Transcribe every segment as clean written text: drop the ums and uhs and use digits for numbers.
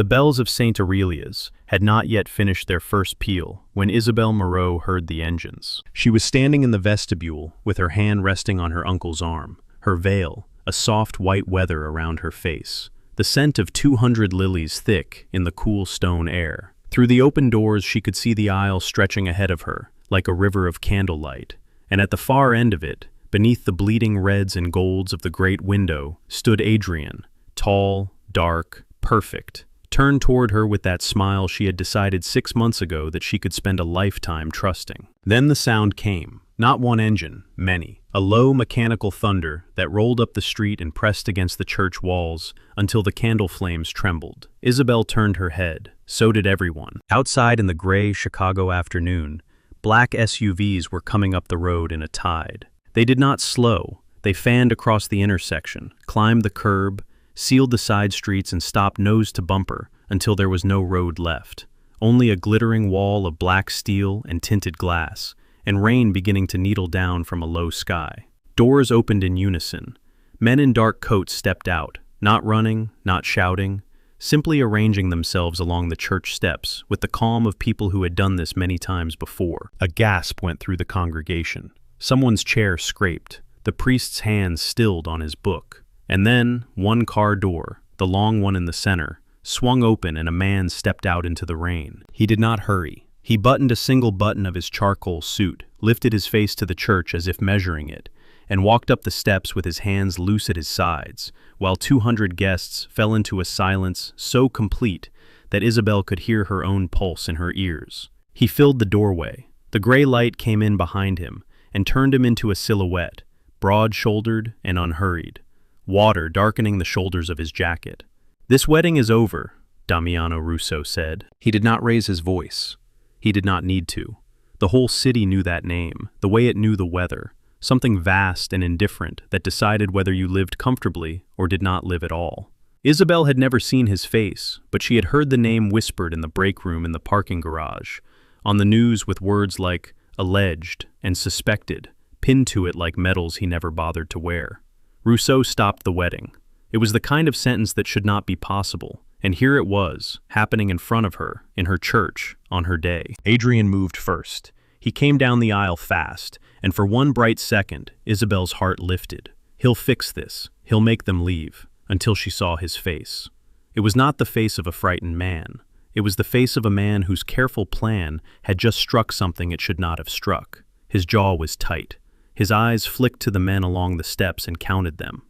The bells of St. Aurelia's had not yet finished their first peal when Isabelle Moreau heard the engines. She was standing in the vestibule with her hand resting on her uncle's arm, her veil, a soft white weather around her face, the scent of 200 lilies thick in the cool stone air. Through the open doors she could see the aisle stretching ahead of her, like a river of candlelight, and at the far end of it, beneath the bleeding reds and golds of the great window, stood Adrian, tall, dark, perfect, turned toward her with that smile she had decided 6 months ago that she could spend a lifetime trusting. Then the sound came, not one engine, many, a low mechanical thunder that rolled up the street and pressed against the church walls until the candle flames trembled. Isabelle turned her head, so did everyone. Outside in the gray Chicago afternoon, black SUVs were coming up the road in a tide. They did not slow, they fanned across the intersection, climbed the curb, sealed the side streets and stopped nose to bumper until there was no road left, only a glittering wall of black steel and tinted glass, and rain beginning to needle down from a low sky. Doors opened in unison. Men in dark coats stepped out, not running, not shouting, simply arranging themselves along the church steps with the calm of people who had done this many times before. A gasp went through the congregation. Someone's chair scraped, the priest's hands stilled on his book. And then, one car door, the long one in the center, swung open and a man stepped out into the rain. He did not hurry. He buttoned a single button of his charcoal suit, lifted his face to the church as if measuring it, and walked up the steps with his hands loose at his sides, while 200 guests fell into a silence so complete that Isabelle could hear her own pulse in her ears. He filled the doorway. The gray light came in behind him and turned him into a silhouette, broad-shouldered and unhurried, water darkening the shoulders of his jacket. "This wedding is over," Damiano Russo said. He did not raise his voice. He did not need to. The whole city knew that name, the way it knew the weather, something vast and indifferent that decided whether you lived comfortably or did not live at all. Isabelle had never seen his face, but she had heard the name whispered in the break room in the parking garage, on the news with words like alleged and suspected, pinned to it like medals he never bothered to wear. Rousseau stopped the wedding. It was the kind of sentence that should not be possible, and here it was, happening in front of her, in her church, on her day. Adrian moved first. He came down the aisle fast, and for one bright second, Isabelle's heart lifted. He'll fix this. He'll make them leave, until she saw his face. It was not the face of a frightened man. It was the face of a man whose careful plan had just struck something it should not have struck. His jaw was tight. His eyes flicked to the men along the steps and counted them.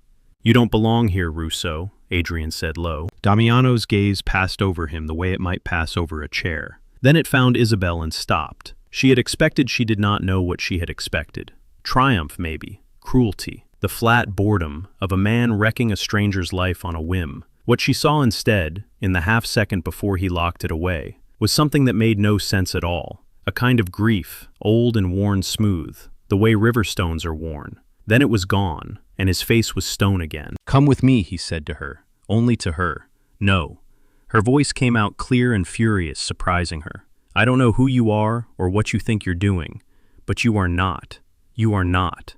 "You don't belong here, Rousseau," Adrian said low. Damiano's gaze passed over him the way it might pass over a chair. Then it found Isabelle and stopped. She had expected she did not know what she had expected. Triumph, maybe. Cruelty. The flat boredom of a man wrecking a stranger's life on a whim. What she saw instead, in the half-second before he locked it away, was something that made no sense at all. A kind of grief, old and worn smooth, the way river stones are worn. Then it was gone, and his face was stone again. "Come with me," he said to her, only to her. "No." Her voice came out clear and furious, surprising her. "I don't know who you are or what you think you're doing, but you are not. You are not."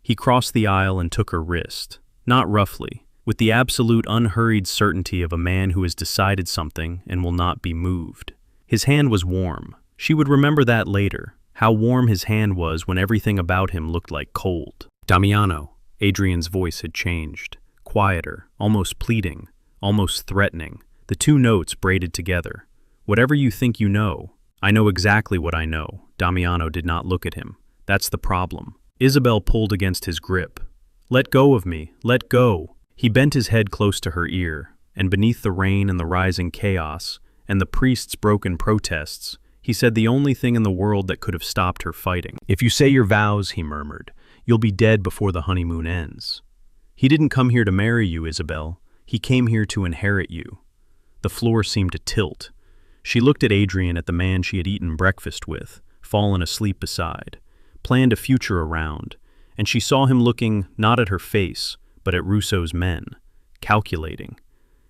He crossed the aisle and took her wrist, not roughly, with the absolute unhurried certainty of a man who has decided something and will not be moved. His hand was warm. She would remember that later, how warm his hand was when everything about him looked like cold. "Damiano," Adrian's voice had changed, quieter, almost pleading, almost threatening, the two notes braided together. "Whatever you think you know, I know exactly what I know." Damiano did not look at him. "That's the problem." Isabelle pulled against his grip. "Let go of me, let go." He bent his head close to her ear, and beneath the rain and the rising chaos, and the priest's broken protests, he said the only thing in the world that could have stopped her fighting. "If you say your vows," he murmured, "you'll be dead before the honeymoon ends." "He didn't come here to marry you, Isabelle. He came here to inherit you." The floor seemed to tilt. She looked at Adrian, at the man she had eaten breakfast with, fallen asleep beside, planned a future around, and she saw him looking not at her face, but at Rousseau's men, calculating.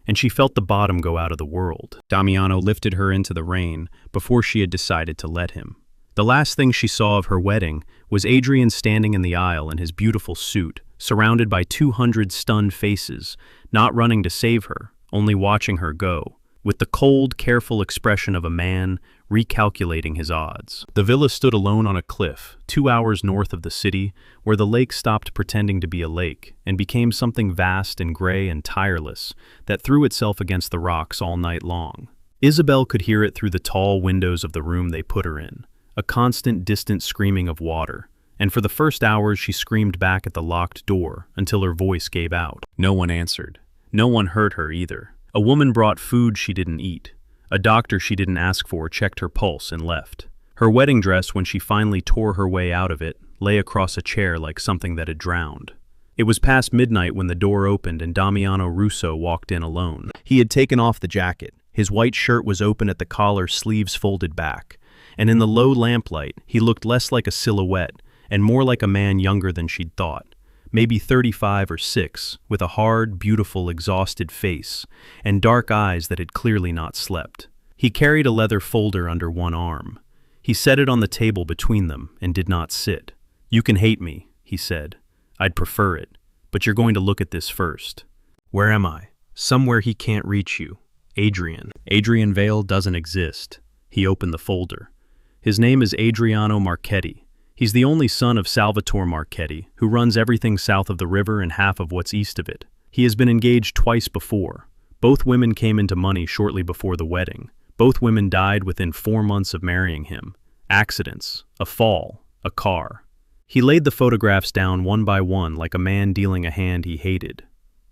And she felt the bottom go out of the world. Damiano lifted her into the rain before she had decided to let him. The last thing she saw of her wedding was Adrian standing in the aisle in his beautiful suit, surrounded by 200 stunned faces, not running to save her, only watching her go, with the cold, careful expression of a man recalculating his odds. The villa stood alone on a cliff, 2 hours north of the city, where the lake stopped pretending to be a lake and became something vast and gray and tireless that threw itself against the rocks all night long. Isabelle could hear it through the tall windows of the room they put her in, a constant, distant screaming of water, and for the first hours she screamed back at the locked door until her voice gave out. No one answered. No one heard her either. A woman brought food she didn't eat. A doctor she didn't ask for checked her pulse and left. Her wedding dress, when she finally tore her way out of it, lay across a chair like something that had drowned. It was past midnight when the door opened and Damiano Russo walked in alone. He had taken off the jacket. His white shirt was open at the collar, sleeves folded back, and in the low lamplight he looked less like a silhouette and more like a man younger than she'd thought, maybe 35 or 6, with a hard, beautiful, exhausted face and dark eyes that had clearly not slept. He carried a leather folder under one arm. He set it on the table between them and did not sit. "You can hate me," he said. "I'd prefer it, but you're going to look at this first." "Where am I?" "Somewhere he can't reach you. Adrian. Adrian Vale doesn't exist." He opened the folder. "His name is Adriano Marchetti. He's the only son of Salvatore Marchetti, who runs everything south of the river and half of what's east of it. He has been engaged twice before. Both women came into money shortly before the wedding. Both women died within 4 months of marrying him. Accidents, a fall, a car." He laid the photographs down one by one like a man dealing a hand he hated.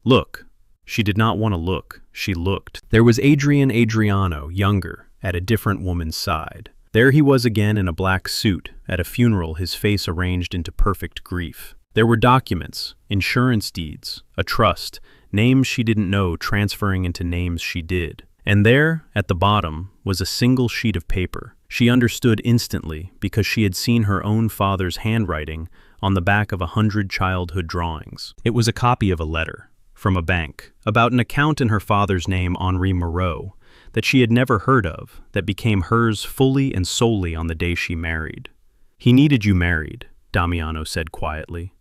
"Look." She did not want to look. She looked. There was Adriano, younger, at a different woman's side. There he was again in a black suit, at a funeral, his face arranged into perfect grief. There were documents, insurance deeds, a trust, names she didn't know transferring into names she did. And there, at the bottom, was a single sheet of paper. She understood instantly because she had seen her own father's handwriting on the back of 100 childhood drawings. It was a copy of a letter from a bank about an account in her father's name, Henri Moreau, that she had never heard of, that became hers fully and solely on the day she married. "He needed you married," Damiano said quietly.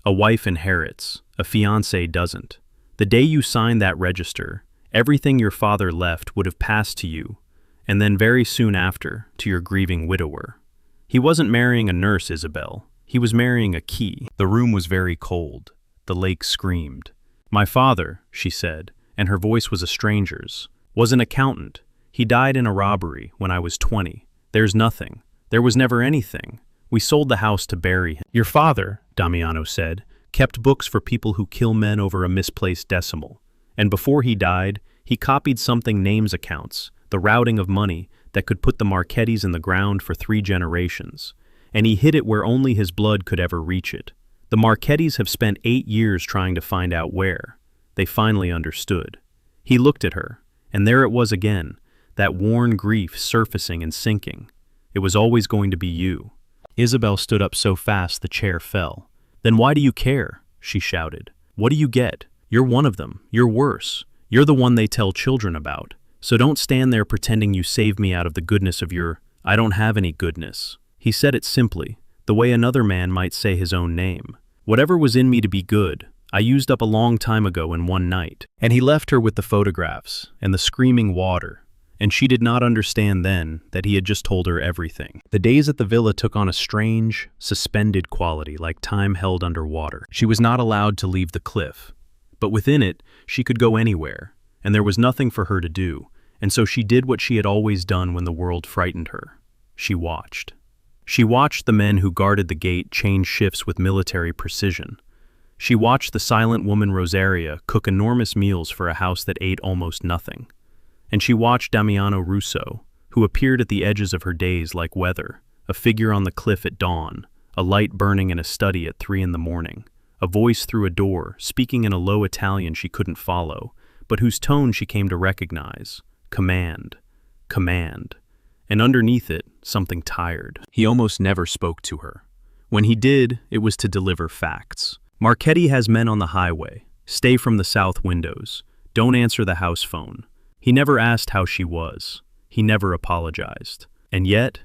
"A wife inherits, a fiancé doesn't. The day you signed that register, everything your father left would have passed to you, and then very soon after, to your grieving widower. He wasn't marrying a nurse, Isabelle. He was marrying a key." The room was very cold. The lake screamed. "My father," she said, and her voice was a stranger's, "was an accountant. He died in a robbery when I was 20. There's nothing. There was never anything. We sold the house to bury him." "Your father," Damiano said, "kept books for people who kill men over a misplaced decimal. And before he died, he copied something names accounts, the routing of money that could put the Marchettis in the ground for 3 generations. And he hid it where only his blood could ever reach it. The Marchettis have spent 8 years trying to find out where. They finally understood." He looked at her, and there it was again, that worn grief surfacing and sinking. "It was always going to be you." Isabelle stood up so fast the chair fell. "Then why do you care?" she shouted. "What do you get? You're one of them. You're worse. You're the one they tell children about. So don't stand there pretending you saved me out of the goodness of your— I don't have any goodness." He said it simply, the way another man might say his own name. "Whatever was in me to be good, I used up a long time ago in one night." And he left her with the photographs and the screaming water, and she did not understand then that he had just told her everything. The days at the villa took on a strange, suspended quality, like time held under water. She was not allowed to leave the cliff, but within it she could go anywhere, and there was nothing for her to do, and so she did what she had always done when the world frightened her. She watched. She watched the men who guarded the gate change shifts with military precision. She watched the silent woman Rosaria cook enormous meals for a house that ate almost nothing. And she watched Damiano Russo, who appeared at the edges of her days like weather, a figure on the cliff at dawn, a light burning in a study at 3 in the morning, a voice through a door speaking in a low Italian she couldn't follow, but whose tone she came to recognize. Command. Command. And underneath it, something tired. He almost never spoke to her. When he did, it was to deliver facts. "Marchetti has men on the highway. Stay from the south windows. Don't answer the house phone." He never asked how she was. He never apologized. And yet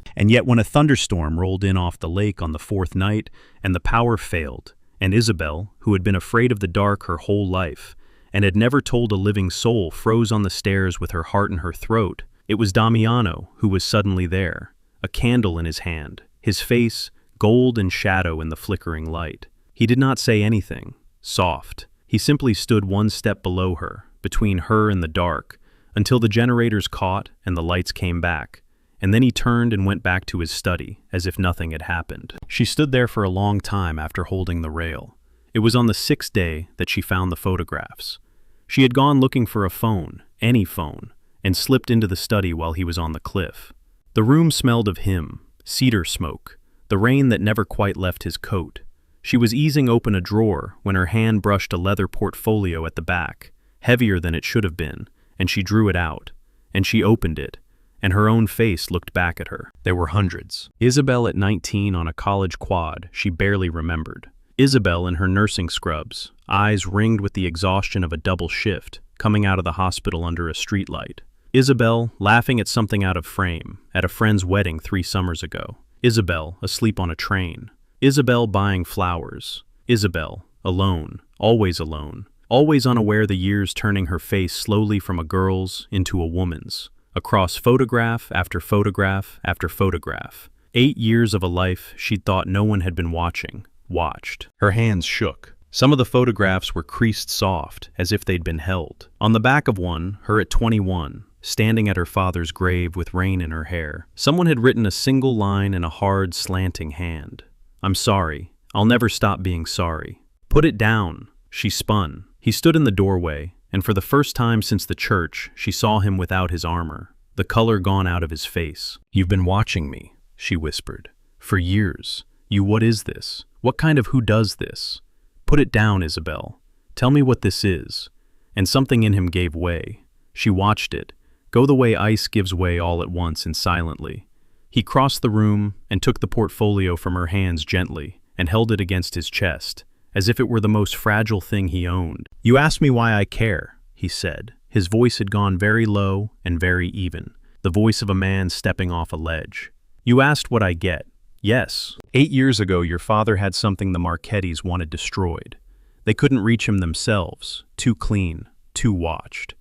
when a thunderstorm rolled in off the lake on the 4th night and the power failed, and Isabelle, who had been afraid of the dark her whole life, and had never told a living soul, froze on the stairs with her heart in her throat. It was Damiano who was suddenly there, a candle in his hand, his face gold and shadow in the flickering light. He did not say anything. Soft. He simply stood one step below her, between her and the dark, until the generators caught and the lights came back, and then he turned and went back to his study, as if nothing had happened. She stood there for a long time after holding the rail. It was on the 6th day that she found the photographs. She had gone looking for a phone, any phone, and slipped into the study while he was on the cliff. The room smelled of him, cedar smoke, the rain that never quite left his coat. She was easing open a drawer when her hand brushed a leather portfolio at the back, heavier than it should have been, and she drew it out, and she opened it, and her own face looked back at her. There were hundreds. Isabelle at 19 on a college quad she barely remembered. Isabelle in her nursing scrubs, eyes ringed with the exhaustion of a double shift, coming out of the hospital under a streetlight. Isabelle laughing at something out of frame, at a friend's wedding 3 summers ago. Isabelle asleep on a train. Isabelle buying flowers. Isabelle, alone, always unaware, the years turning her face slowly from a girl's into a woman's, across photograph after photograph after photograph. 8 years of a life she'd thought no one had been watched. Her hands shook. Some of the photographs were creased soft, as if they'd been held. On the back of one, her at 21, standing at her father's grave with rain in her hair. Someone had written a single line in a hard, slanting hand. "I'm sorry. I'll never stop being sorry." "Put it down." She spun. He stood in the doorway, and for the first time since the church, she saw him without his armor, the color gone out of his face. "You've been watching me," she whispered. "For years. What is this? What kind of who does this? Put it down, Isabelle. Tell me what this is." And something in him gave way. She watched it, go the way ice gives way all at once and silently. He crossed the room and took the portfolio from her hands gently and held it against his chest, as if it were the most fragile thing he owned. "You asked me why I care," he said. His voice had gone very low and very even, the voice of a man stepping off a ledge. "You asked what I get. Yes. 8 years ago your father had something the Marchettis wanted destroyed. They couldn't reach him themselves, too clean, too watched.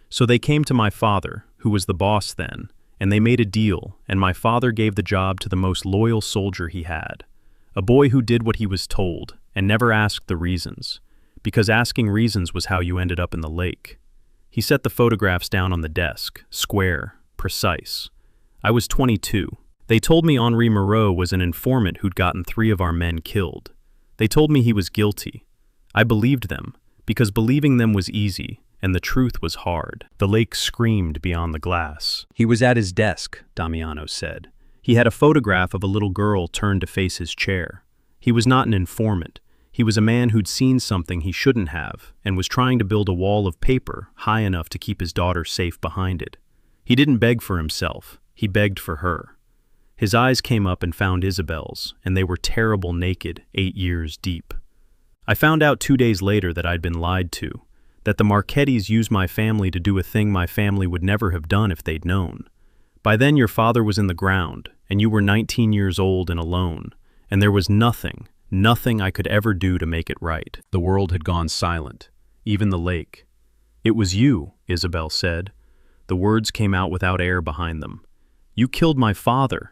So they came to my father, who was the boss then, and they made a deal, and my father gave the job to the most loyal soldier he had. A boy who did what he was told, and never asked the reasons, because asking reasons was how you ended up in the lake." He set the photographs down on the desk, square, precise. "I was 22. They told me Henri Moreau was an informant who'd gotten 3 of our men killed. They told me he was guilty. I believed them, because believing them was easy, and the truth was hard." The lake screamed beyond the glass. "He was at his desk," Damiano said. "He had a photograph of a little girl turned to face his chair. He was not an informant. He was a man who'd seen something he shouldn't have, and was trying to build a wall of paper high enough to keep his daughter safe behind it. He didn't beg for himself. He begged for her." His eyes came up and found Isabelle's, and they were terrible, naked, 8 years deep. "I found out 2 days later that I'd been lied to, that the Marchettis used my family to do a thing my family would never have done if they'd known. By then your father was in the ground, and you were 19 years old and alone, and there was nothing I could ever do to make it right." The world had gone silent, even the lake. "It was you," Isabelle said. The words came out without air behind them. "You killed my father."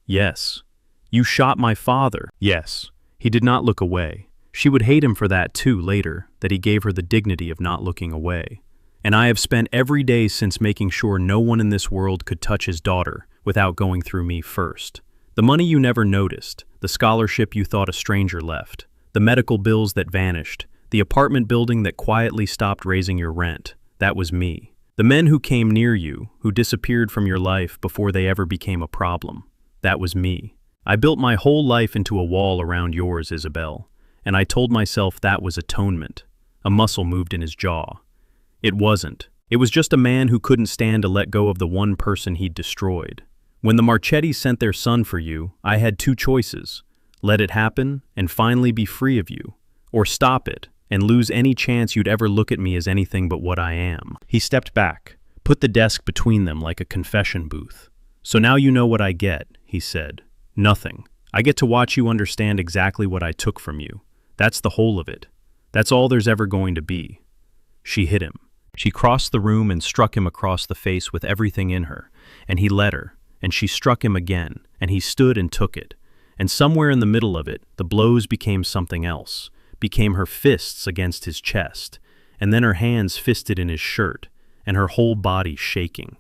"Yes." "You shot my father." "Yes." He did not look away. She would hate him for that too later, that he gave her the dignity of not looking away. "And I have spent every day since making sure no one in this world could touch his daughter without going through me first. The money you never noticed, the scholarship you thought a stranger left, the medical bills that vanished, the apartment building that quietly stopped raising your rent, that was me. The men who came near you, who disappeared from your life before they ever became a problem, that was me. I built my whole life into a wall around yours, Isabelle, and I told myself that was atonement." A muscle moved in his jaw. "It wasn't. It was just a man who couldn't stand to let go of the one person he'd destroyed. When the Marchettis sent their son for you, I had 2 choices. Let it happen and finally be free of you, or stop it and lose any chance you'd ever look at me as anything but what I am." He stepped back, put the desk between them like a confession booth. "So now you know what I get," he said. "Nothing. I get to watch you understand exactly what I took from you. That's the whole of it. That's all there's ever going to be." She hit him. She crossed the room and struck him across the face with everything in her, and he let her, and she struck him again, and he stood and took it. And somewhere in the middle of it, the blows became something else, became her fists against his chest, and then her hands fisted in his shirt, and her whole body shaking.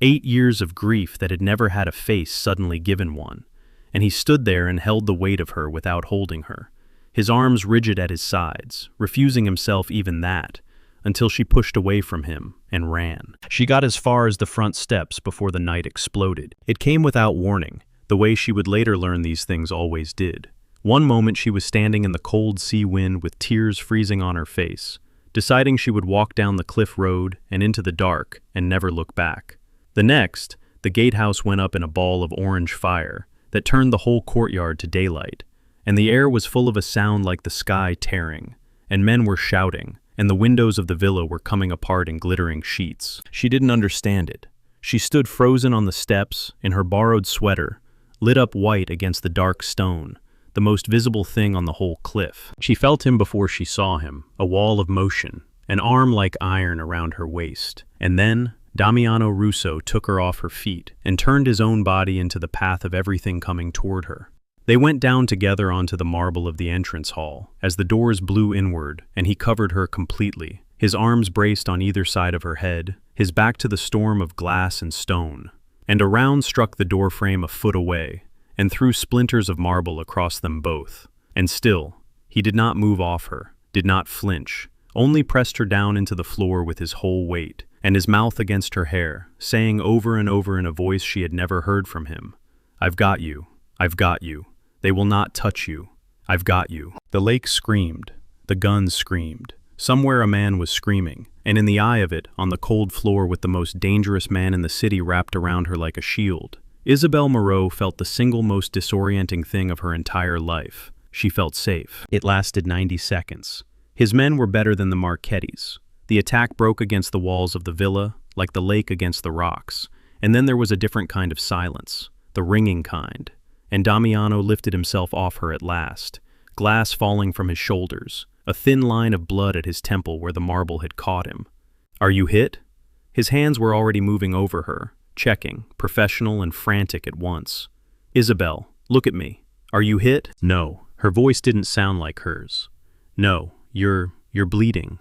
8 years of grief that had never had a face suddenly given one, and he stood there and held the weight of her without holding her, his arms rigid at his sides, refusing himself even that, until she pushed away from him and ran. She got as far as the front steps before the night exploded. It came without warning, the way she would later learn these things always did. One moment she was standing in the cold sea wind with tears freezing on her face, deciding she would walk down the cliff road and into the dark and never look back. The next, the gatehouse went up in a ball of orange fire that turned the whole courtyard to daylight, and the air was full of a sound like the sky tearing, and men were shouting, and the windows of the villa were coming apart in glittering sheets. She didn't understand it. She stood frozen on the steps, in her borrowed sweater, lit up white against the dark stone, the most visible thing on the whole cliff. She felt him before she saw him, a wall of motion, an arm like iron around her waist. And then Damiano Russo took her off her feet and turned his own body into the path of everything coming toward her. They went down together onto the marble of the entrance hall as the doors blew inward, and he covered her completely, his arms braced on either side of her head, his back to the storm of glass and stone. And a round struck the doorframe a foot away, and threw splinters of marble across them both. And still, he did not move off her, did not flinch, only pressed her down into the floor with his whole weight, and his mouth against her hair, saying over and over in a voice she had never heard from him, "I've got you, I've got you. They will not touch you. I've got you." The lake screamed. The guns screamed. Somewhere a man was screaming, and in the eye of it, on the cold floor with the most dangerous man in the city wrapped around her like a shield, Isabelle Moreau felt the single most disorienting thing of her entire life. She felt safe. It lasted 90 seconds. His men were better than the Marchettis. The attack broke against the walls of the villa, like the lake against the rocks, and then there was a different kind of silence, the ringing kind. And Damiano lifted himself off her at last, glass falling from his shoulders, a thin line of blood at his temple where the marble had caught him. "Are you hit?" His hands were already moving over her, checking, professional and frantic at once. "Isabelle, look at me. Are you hit?" "No." Her voice didn't sound like hers. "No, you're bleeding."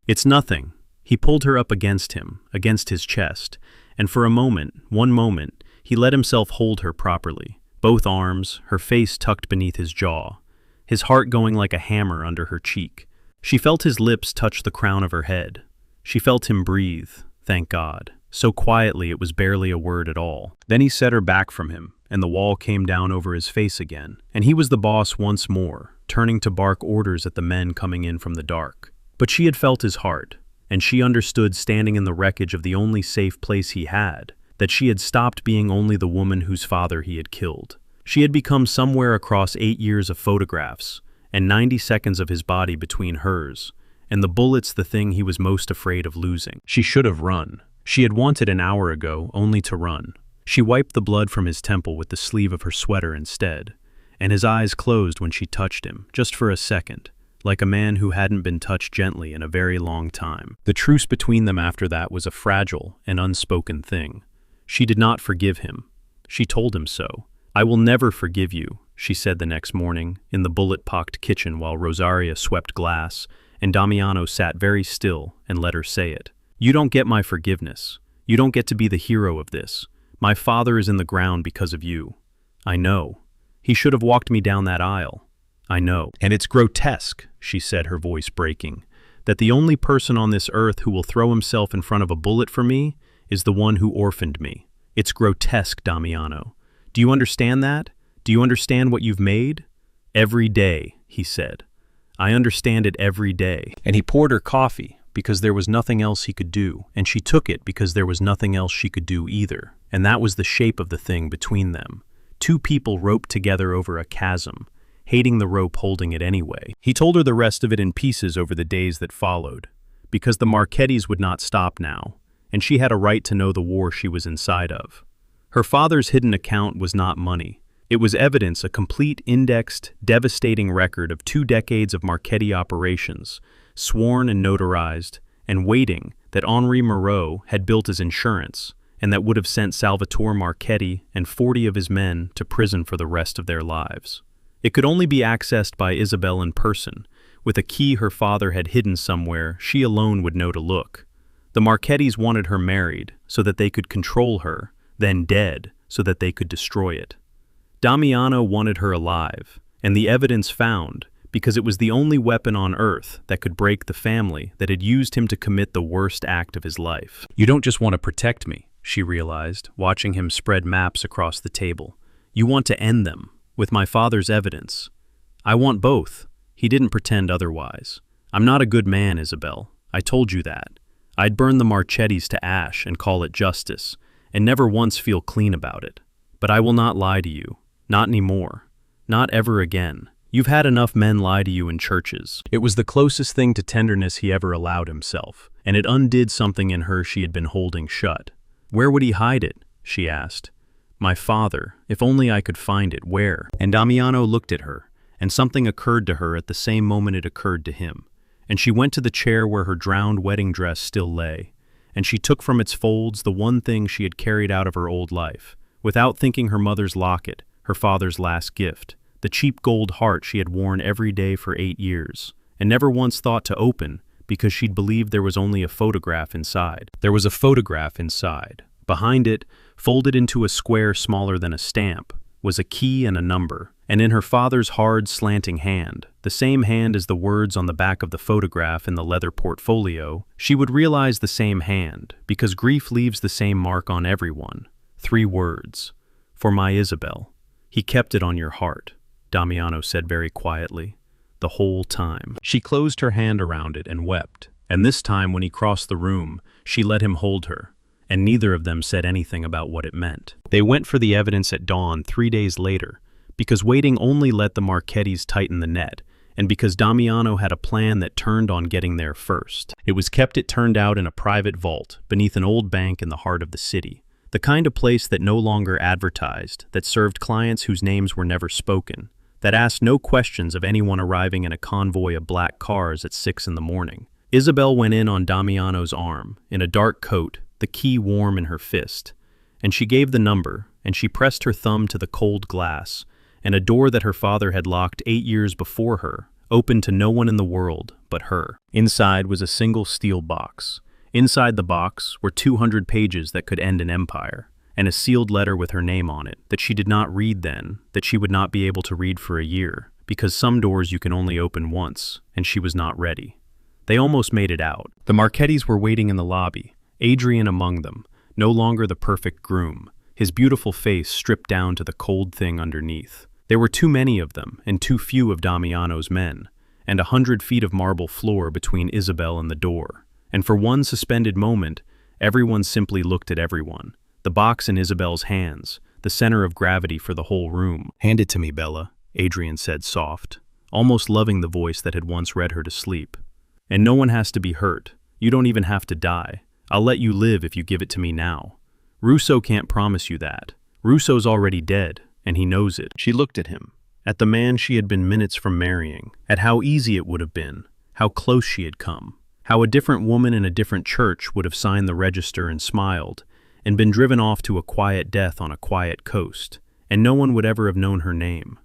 "It's nothing." He pulled her up against him, against his chest, and for a moment, one moment, he let himself hold her properly. Both arms, her face tucked beneath his jaw, his heart going like a hammer under her cheek. She felt his lips touch the crown of her head. She felt him breathe, thank God, so quietly it was barely a word at all. Then he set her back from him, and the wall came down over his face again, and he was the boss once more, turning to bark orders at the men coming in from the dark. But she had felt his heart, and she understood standing in the wreckage of the only safe place he had, that she had stopped being only the woman whose father he had killed. She had become somewhere across 8 years of photographs, and 90 seconds of his body between hers, and the bullets the thing he was most afraid of losing. She should have run. She had wanted an hour ago only to run. She wiped the blood from his temple with the sleeve of her sweater instead, and his eyes closed when she touched him, just for a second, like a man who hadn't been touched gently in a very long time. The truce between them after that was a fragile and unspoken thing. She did not forgive him. She told him so. "I will never forgive you," she said the next morning, in the bullet-pocked kitchen while Rosaria swept glass, and Damiano sat very still and let her say it. "You don't get my forgiveness. You don't get to be the hero of this. My father is in the ground because of you. I know. He should have walked me down that aisle. I know. And it's grotesque," she said, her voice breaking, "that the only person on this earth who will throw himself in front of a bullet for me is the one who orphaned me. It's grotesque, Damiano. Do you understand that? Do you understand what you've made?" "Every day," he said. "I understand it every day." And he poured her coffee because there was nothing else he could do, and she took it because there was nothing else she could do either, and that was the shape of the thing between them. Two people roped together over a chasm, hating the rope holding it anyway. He told her the rest of it in pieces over the days that followed, because the Marchettis would not stop now, and she had a right to know the war she was inside of. Her father's hidden account was not money. It was evidence, a complete, indexed, devastating record of 2 decades of Marchetti operations, sworn and notarized, and waiting that Henri Moreau had built as insurance, and that would have sent Salvatore Marchetti and 40 of his men to prison for the rest of their lives. It could only be accessed by Isabelle in person, with a key her father had hidden somewhere she alone would know to look. The Marchettis wanted her married so that they could control her, then dead so that they could destroy it. Damiano wanted her alive, and the evidence found, because it was the only weapon on earth that could break the family that had used him to commit the worst act of his life. "You don't just want to protect me," she realized, watching him spread maps across the table. "You want to end them, with my father's evidence." "I want both." He didn't pretend otherwise. "I'm not a good man, Isabelle. I told you that. I'd burn the Marchettis to ash and call it justice, and never once feel clean about it. But I will not lie to you. Not anymore. Not ever again. You've had enough men lie to you in churches." It was the closest thing to tenderness he ever allowed himself, and it undid something in her she had been holding shut. "Where would he hide it?" she asked. "My father, if only I could find it, where?" And Damiano looked at her, and something occurred to her at the same moment it occurred to him. And she went to the chair where her drowned wedding dress still lay, and she took from its folds the one thing she had carried out of her old life, without thinking, her mother's locket, her father's last gift, the cheap gold heart she had worn every day for 8 years, and never once thought to open because she'd believed there was only a photograph inside. There was a photograph inside. Behind it, folded into a square smaller than a stamp, was a key and a number, and in her father's hard, slanting hand, the same hand as the words on the back of the photograph in the leather portfolio, she would realize the same hand, because grief leaves the same mark on everyone. 3 words. "For my Isabelle." "He kept it on your heart," Damiano said very quietly, "the whole time." She closed her hand around it and wept, and this time when he crossed the room, she let him hold her, and neither of them said anything about what it meant. They went for the evidence at dawn 3 days later, because waiting only let the Marchettis tighten the net, and because Damiano had a plan that turned on getting there first. It was kept, it turned out, in a private vault beneath an old bank in the heart of the city, the kind of place that no longer advertised, that served clients whose names were never spoken, that asked no questions of anyone arriving in a convoy of black cars at 6 in the morning. Isabelle went in on Damiano's arm, in a dark coat, the key warm in her fist, and she gave the number, and she pressed her thumb to the cold glass, and a door that her father had locked 8 years before her, opened to no one in the world but her. Inside was a single steel box. Inside the box were 200 pages that could end an empire, and a sealed letter with her name on it that she did not read then, that she would not be able to read for a year, because some doors you can only open once, and she was not ready. They almost made it out. The Marchettis were waiting in the lobby, Adrian among them, no longer the perfect groom, his beautiful face stripped down to the cold thing underneath. There were too many of them, and too few of Damiano's men, and 100 feet of marble floor between Isabelle and the door. And for one suspended moment, everyone simply looked at everyone, the box in Isabelle's hands, the center of gravity for the whole room. "Hand it to me, Bella," Adrian said soft, almost loving the voice that had once read her to sleep. "And no one has to be hurt. You don't even have to die. I'll let you live if you give it to me now. Russo can't promise you that. Russo's already dead, and he knows it." She looked at him, at the man she had been minutes from marrying, at how easy it would have been, how close she had come, how a different woman in a different church would have signed the register and smiled, and been driven off to a quiet death on a quiet coast, and no one would ever have known her name.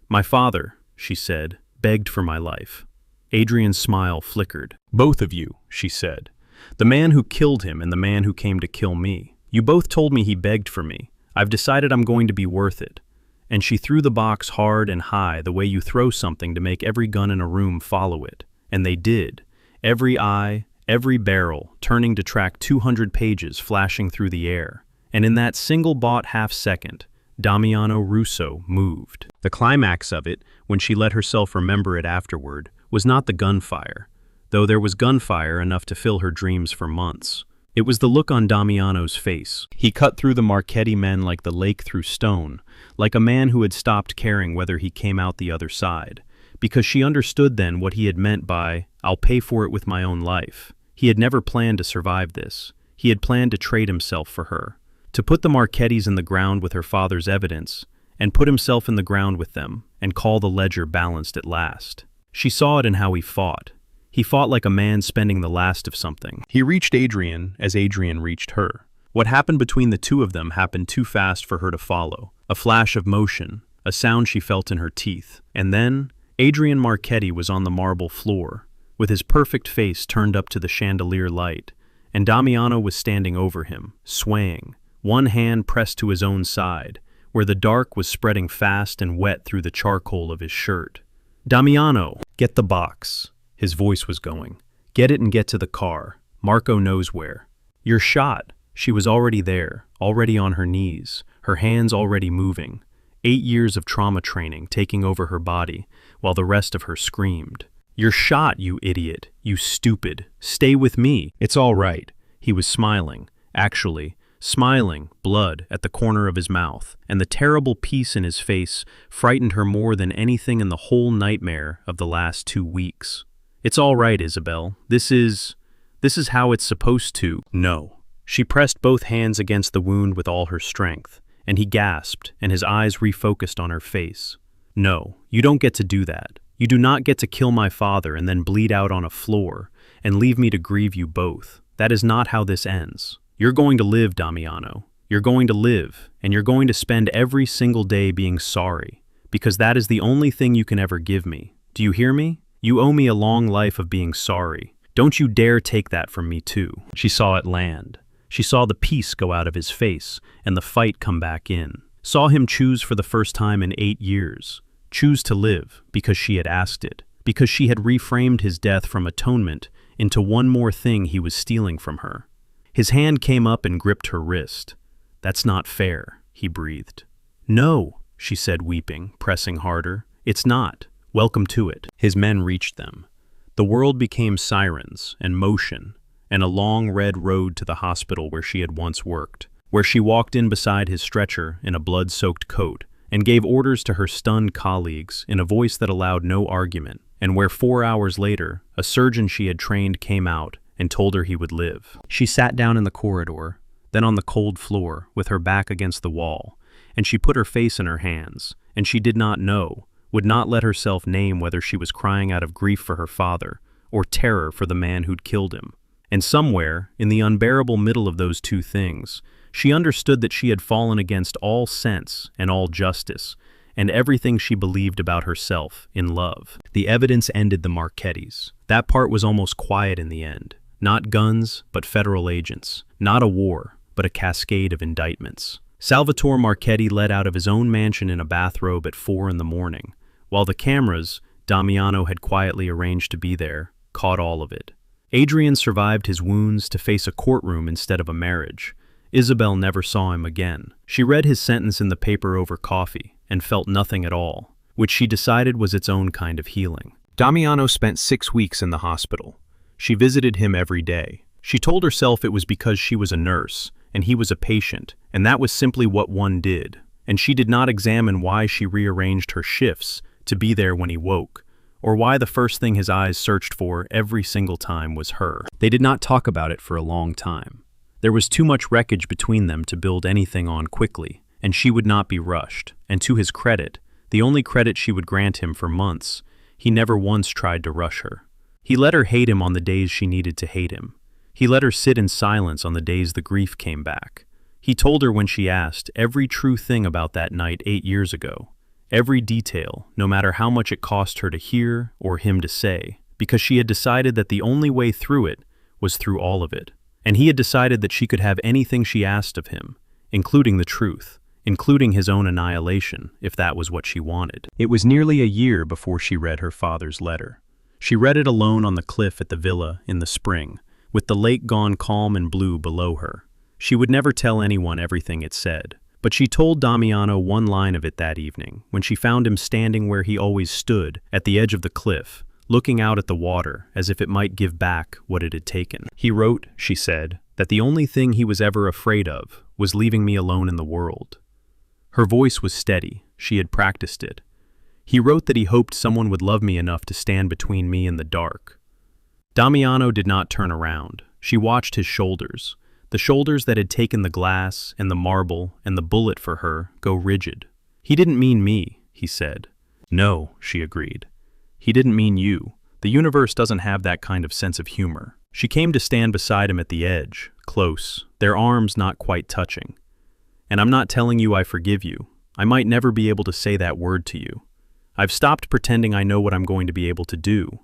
"My father," she said, "begged for my life." Adrian's smile flickered. "Both of you," she said. "The man who killed him and the man who came to kill me. You both told me he begged for me. I've decided I'm going to be worth it." And she threw the box hard and high, the way you throw something to make every gun in a room follow it. And they did. Every eye, every barrel, turning to track 200 pages flashing through the air. And in that single-bought half-second, Damiano Russo moved. The climax of it, when she let herself remember it afterward, was not the gunfire, though there was gunfire enough to fill her dreams for months. It was the look on Damiano's face. He cut through the Marchetti men like the lake through stone, like a man who had stopped caring whether he came out the other side, because she understood then what he had meant by, "I'll pay for it with my own life." He had never planned to survive this. He had planned to trade himself for her, to put the Marchettis in the ground with her father's evidence, and put himself in the ground with them, and call the ledger balanced at last. She saw it in how he fought. He fought like a man spending the last of something. He reached Adrian as Adrian reached her. What happened between the two of them happened too fast for her to follow. A flash of motion, a sound she felt in her teeth. And then, Adrian Marchetti was on the marble floor, with his perfect face turned up to the chandelier light, and Damiano was standing over him, swaying, one hand pressed to his own side, where the dark was spreading fast and wet through the charcoal of his shirt. "Damiano, get the box." His voice was going. "Get it and get to the car. Marco knows where." "You're shot." She was already there, already on her knees, her hands already moving. 8 years of trauma training taking over her body, while the rest of her screamed. "You're shot, you idiot, you stupid. Stay with me. It's all right." He was smiling, actually, smiling, blood at the corner of his mouth, and the terrible peace in his face frightened her more than anything in the whole nightmare of the last 2 weeks. "It's all right, Isabelle. This is how it's supposed to." "No." She pressed both hands against the wound with all her strength, and he gasped, and his eyes refocused on her face. "No, you don't get to do that. You do not get to kill my father and then bleed out on a floor, and leave me to grieve you both. That is not how this ends. You're going to live, Damiano. You're going to live, and you're going to spend every single day being sorry, because that is the only thing you can ever give me. Do you hear me? You owe me a long life of being sorry. Don't you dare take that from me too." She saw it land. She saw the peace go out of his face and the fight come back in. Saw him choose for the first time in 8 years. Choose to live because she had asked it, because she had reframed his death from atonement into one more thing he was stealing from her. His hand came up and gripped her wrist. "That's not fair," he breathed. "No," she said, weeping, pressing harder. "It's not. Welcome to it." His men reached them. The world became sirens and motion, and a long red road to the hospital where she had once worked, where she walked in beside his stretcher in a blood-soaked coat and gave orders to her stunned colleagues in a voice that allowed no argument, and where 4 hours later, a surgeon she had trained came out and told her he would live. She sat down in the corridor, then on the cold floor, with her back against the wall, and she put her face in her hands, and she did not know, would not let herself name whether she was crying out of grief for her father or terror for the man who'd killed him. And somewhere, in the unbearable middle of those two things, she understood that she had fallen against all sense and all justice, and everything she believed about herself in love. The evidence ended the Marchettis. That part was almost quiet in the end. Not guns, but federal agents. Not a war, but a cascade of indictments. Salvatore Marchetti let out of his own mansion in a bathrobe at 4 in the morning, while the cameras Damiano had quietly arranged to be there caught all of it. Adrian survived his wounds to face a courtroom instead of a marriage. Isabelle never saw him again. She read his sentence in the paper over coffee and felt nothing at all, which she decided was its own kind of healing. Damiano spent 6 weeks in the hospital. She visited him every day. She told herself it was because she was a nurse and he was a patient, and that was simply what one did. And she did not examine why she rearranged her shifts to be there when he woke, or why the first thing his eyes searched for every single time was her. They did not talk about it for a long time. There was too much wreckage between them to build anything on quickly, and she would not be rushed. And to his credit, the only credit she would grant him for months, he never once tried to rush her. He let her hate him on the days she needed to hate him. He let her sit in silence on the days the grief came back. He told her when she asked every true thing about that night 8 years ago. Every detail, no matter how much it cost her to hear or him to say, because she had decided that the only way through it was through all of it. And he had decided that she could have anything she asked of him, including the truth, including his own annihilation, if that was what she wanted. It was nearly a year before she read her father's letter. She read it alone on the cliff at the villa in the spring, with the lake gone calm and blue below her. She would never tell anyone everything it said. But she told Damiano one line of it that evening, when she found him standing where he always stood, at the edge of the cliff, looking out at the water as if it might give back what it had taken. He wrote, she said, that the only thing he was ever afraid of was leaving me alone in the world. Her voice was steady. She had practiced it. He wrote that he hoped someone would love me enough to stand between me and the dark. Damiano did not turn around. She watched his shoulders. The shoulders that had taken the glass and the marble and the bullet for her go rigid. "He didn't mean me," he said. "No," she agreed. "He didn't mean you, The universe doesn't have that kind of sense of humor. She came to stand beside him at the edge, close, their arms not quite touching. And I'm not telling you I forgive you. I might never be able to say that word to you. I've stopped pretending I know what I'm going to be able to do.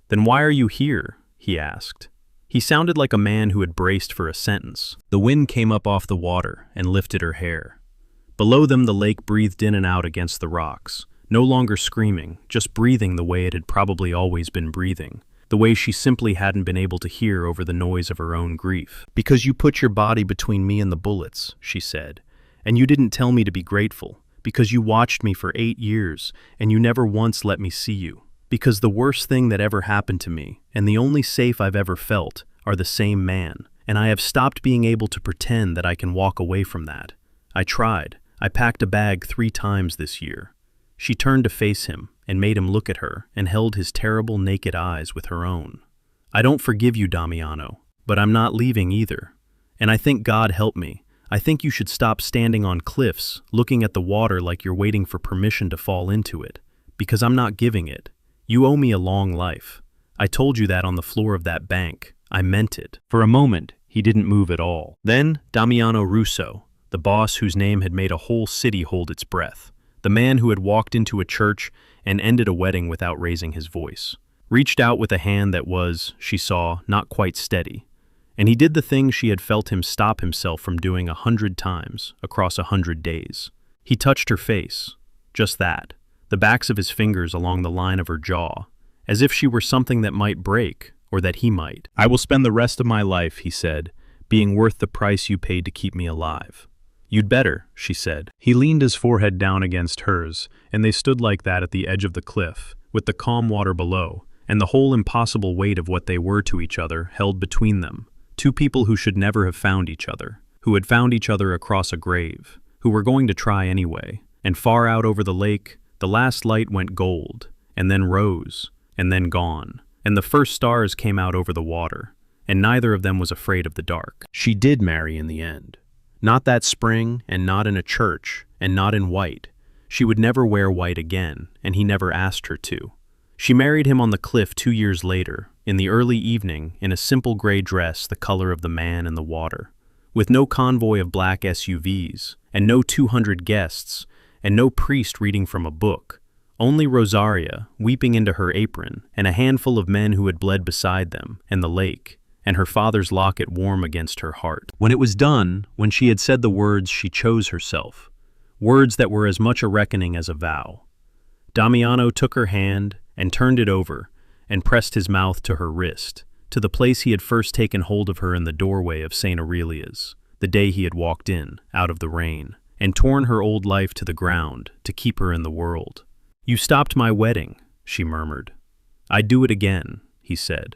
Then why are you here? He asked. He sounded like a man who had braced for a sentence. The wind came up off the water and lifted her hair. Below them, the lake breathed in and out against the rocks, no longer screaming, just breathing the way it had probably always been breathing, the way she simply hadn't been able to hear over the noise of her own grief. Because you put your body between me and the bullets, she said, and you didn't tell me to be grateful, because you watched me for 8 years, and you never once let me see you. Because the worst thing that ever happened to me, and the only safe I've ever felt, are the same man, and I have stopped being able to pretend that I can walk away from that. I tried. I packed a bag 3 times this year. She turned to face him and made him look at her and held his terrible naked eyes with her own. I don't forgive you, Damiano, but I'm not leaving either. And I think God help me. I think you should stop standing on cliffs, looking at the water like you're waiting for permission to fall into it, because I'm not giving it. You owe me a long life. I told you that on the floor of that bank. I meant it. For a moment, he didn't move at all. Then, Damiano Russo, the boss whose name had made a whole city hold its breath, the man who had walked into a church and ended a wedding without raising his voice, reached out with a hand that was, she saw, not quite steady. And he did the thing she had felt him stop himself from doing 100 times across 100 days. He touched her face, just that, the backs of his fingers along the line of her jaw, as if she were something that might break, or that he might. I will spend the rest of my life, he said, being worth the price you paid to keep me alive. You'd better, she said. He leaned his forehead down against hers, and they stood like that at the edge of the cliff, with the calm water below, and the whole impossible weight of what they were to each other held between them. 2 people who should never have found each other, who had found each other across a grave, who were going to try anyway. And far out over the lake, the last light went gold, and then rose, and then gone, and the first stars came out over the water, and neither of them was afraid of the dark. She did marry in the end. Not that spring, and not in a church, and not in white. She would never wear white again, and he never asked her to. She married him on the cliff 2 years later, in the early evening, in a simple gray dress the color of the man in the water, with no convoy of black SUVs, and no 200 guests, and no priest reading from a book, only Rosaria weeping into her apron, and a handful of men who had bled beside them, and the lake, and her father's locket warm against her heart. When it was done, when she had said the words she chose herself, words that were as much a reckoning as a vow, Damiano took her hand and turned it over and pressed his mouth to her wrist, to the place he had first taken hold of her in the doorway of St. Aurelia's, the day he had walked in, out of the rain, and torn her old life to the ground to keep her in the world. You stopped my wedding, she murmured. I'd do it again, he said.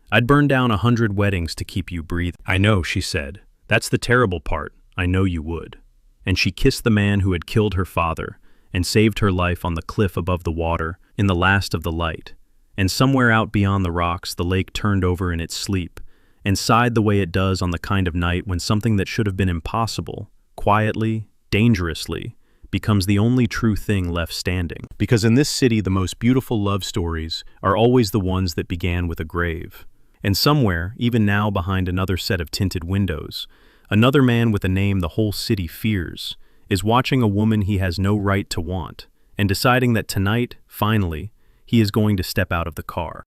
I'd burn down 100 weddings to keep you breathing. I know, she said. That's the terrible part. I know you would. And she kissed the man who had killed her father and saved her life on the cliff above the water in the last of the light. And somewhere out beyond the rocks, the lake turned over in its sleep and sighed the way it does on the kind of night when something that should have been impossible, quietly, dangerously, becomes the only true thing left standing. Because in this city, the most beautiful love stories are always the ones that began with a grave. And somewhere, even now behind another set of tinted windows, another man with a name the whole city fears is watching a woman he has no right to want and deciding that tonight, finally, he is going to step out of the car.